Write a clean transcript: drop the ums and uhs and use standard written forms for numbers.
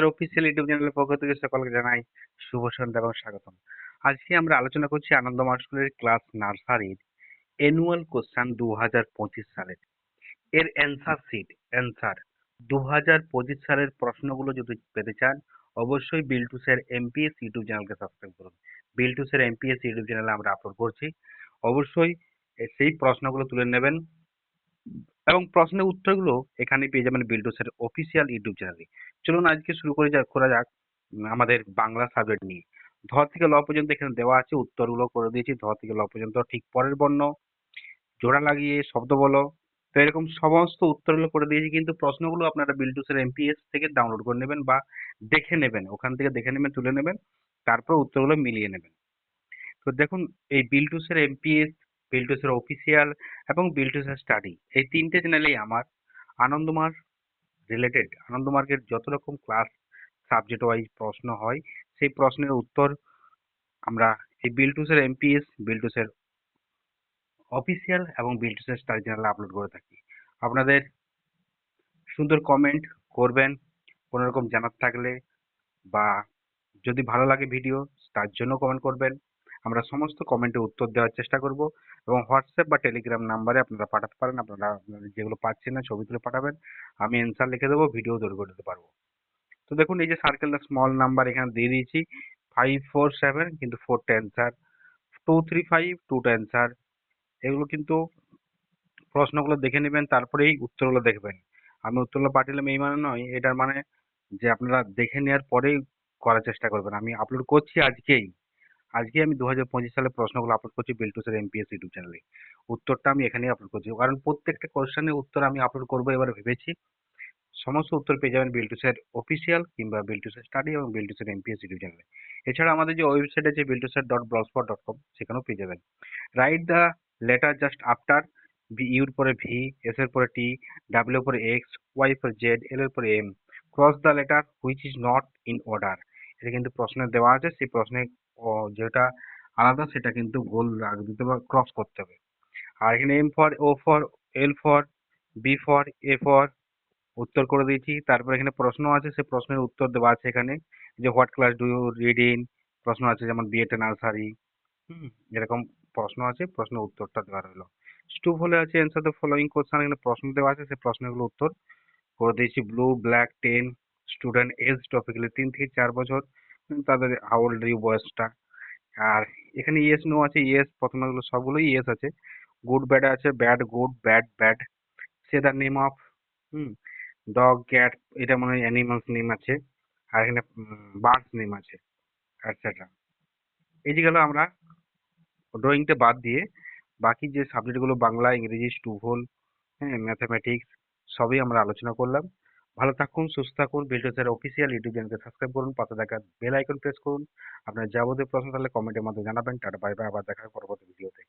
Official YouTube চ্যানেলের পক্ষ থেকে সকলকে জানাই শুভ সন্ধ্যা এবং স্বাগতম। আজকে আমরা আলোচনা করছি আনন্দমার্গ স্কুলের ক্লাস নার্সারির অ্যানুয়াল কোশ্চেন 2025 সালের এর অ্যান্সার 2025 সালের প্রশ্নগুলো যদি পেতে চান অবশ্যই বিল্টুসের এমপিএস ইউটিউব চ্যানেলকে সাবস্ক্রাইব করুন। বিল্টুসের এমপিএস ইউটিউব চ্যানেলে আমরা আপলোড করছি, অবশ্যই সেই প্রশ্নগুলো তুলে নেবেন এবং প্রশ্নের উত্তরগুলো এখানে পেয়ে যাবেন বিল্ডুসের অফিসিয়াল ইউটিউব চ্যানেলে। চলুন আজকে শুরু করা যাক আমাদের বাংলা সাবজেক্ট নিয়ে। ধ থেকে ল পর্যন্ত এখানে দেওয়া আছে, উত্তরগুলো করে দিয়েছি। ধ থেকে ল পর্যন্ত ঠিক পরের বর্ণ, জোড়া লাগিয়ে শব্দ বলো, তো এরকম সমস্ত উত্তরগুলো করে দিয়েছি, কিন্তু প্রশ্নগুলো আপনারা বিল্ডুসের এমপিএস থেকে ডাউনলোড করে নেবেন বা দেখে নেবেন, ওখান থেকে দেখে নেবেন, তুলে নেবেন, তারপর উত্তরগুলো মিলিয়ে নেবেন। তো দেখুন, এই বিল্টুসের এমপিএস, বিল্টুসের অফিসিয়াল এবং বিল্টুসের স্টাডি, এই তিনটে চ্যানেলেই আমার আনন্দমার্গ রিলেটেড, আনন্দমার্গের যত রকম ক্লাস সাবজেক্ট ওয়াইজ প্রশ্ন হয় সেই প্রশ্নের উত্তর আমরা এই বিল্টুসের এমপিএস, বিল্টুসের অফিসিয়াল এবং বিল্টুসের স্টাডি চ্যানেলে আপলোড করে থাকি। আপনাদের সুন্দর কমেন্ট করবেন কোনো রকম জানার থাকলে, বা যদি ভালো লাগে ভিডিও তার জন্য কমেন্ট করবেন। আমরা সমস্ত কমেন্টের উত্তর দেওয়ার চেষ্টা করব এবং হোয়াটসঅ্যাপ বা টেলিগ্রাম নাম্বারে আপনারা পাঠাতে পারেন। আপনারা যেগুলো পাচ্ছেন না ছবি তুলে পাঠাবেন, আমি অ্যান্সার লিখে দেবো, ভিডিও তৈরি করে দিতে পারবো। তো দেখুন, এই যে সার্কেলটা স্মল নাম্বার এখানে দিয়ে দিয়েছি 547, কিন্তু 4টা অ্যান্সার, 235, 2টা অ্যান্সার। এগুলো কিন্তু প্রশ্নগুলো দেখে নেবেন, তারপরেই উত্তরগুলো দেখবেন। আমি উত্তরগুলো পাঠালাম এই মানে নয়, এটার মানে যে আপনারা দেখে নেওয়ার পরেই করার চেষ্টা করবেন। আমি আপলোড করছি আজকে আমি 2025 সালের প্রশ্নগুলো আপলোড করছি বিল্টুসের এমপিএস ইউটিউব চ্যানেলে। উত্তরটা আমি এখানেই আপলোড করছি, কারণ প্রত্যেকটা কোশ্চেনের উত্তর আমি আপলোড করবো এবার ভেবেছি। সমস্ত উত্তর পেয়ে যাবেন বিল্টুসের অফিসিয়াল কিংবা বিল্টুসের স্টাডি এবং বিল্টুসের এমপিএস ইউটিউব চ্যানেলে। এছাড়া আমাদের যে ওয়েবসাইট আছে biltuser.blogspot.com, সেখানেও পেয়ে যাবেন। Write the letter just after, your পরে ভি, এস এর পরে টি, ডাব্লিউ এর পরে এক্স, ওয়াই এর পরে জেড, এল এর পরে M, cross the letter which is not in order. এটা কিন্তু প্রশ্নে দেওয়া আছে, সেই প্রশ্নে যেটা আলাদা সেটা কিন্তু গোল রাখ দিতে হবে, ক্রস করতে হবে। আর এখানে M for, O for, L for, B for, A for, উত্তর করে দিয়েছি। তারপর এখানে প্রশ্ন আছে, সেই প্রশ্নের উত্তর দেওয়া আছে এখানে, যে what class do you read in, প্রশ্ন আছে যেমন বিএড নার্সারি, এরকম প্রশ্ন আছে, প্রশ্নের উত্তরটা দেওয়া রইলো। স্টুপ হলে আছে অ্যান্সার দ্য ফলোইং কোশ্চেন, এখানে প্রশ্ন দেওয়া আছে, সেই প্রশ্নগুলো উত্তর করে দিয়েছি। Blue black 10, student age topically 3 থেকে 4 বছর, তাদের হাউ ওল্ড ইউ বয়সটা। আর এখানে ইয়েস নো আছে, ইয়েস প্রথমগুলো সবগুলো ইয়েস আছে। গুড ব্যাড আছে, bad good, bad bad. Say the name of, dog cat, এটা মনে হয় অ্যানিমালস নেম আছে। আর এখানে বার্ডস নেম আছে, এটসেট্রা। এই যে গেল আমরা ড্রয়িংটা বাদ দিয়ে বাকি যে সাবজেক্টগুলো, বাংলা, ইংরেজি, স্টুভল, হ্যাঁ, ম্যাথামেটিক্স, সবই আমরা আলোচনা করলাম। ভালো থাকুন, সুস্থ থাকুন। বিল্টুসের অফিসিয়াল ইউটিউব চ্যানেলকে সাবস্ক্রাইব করুন, পাশে থাকা বেল আইকন প্রেস করুন। আপনার যাবতীয় প্রশ্ন তাহলে কমেন্টের মাধ্যমে জানাবেন। টাটা, বাই বাই, আবার দেখা হবে পরবর্তী ভিডিওতে।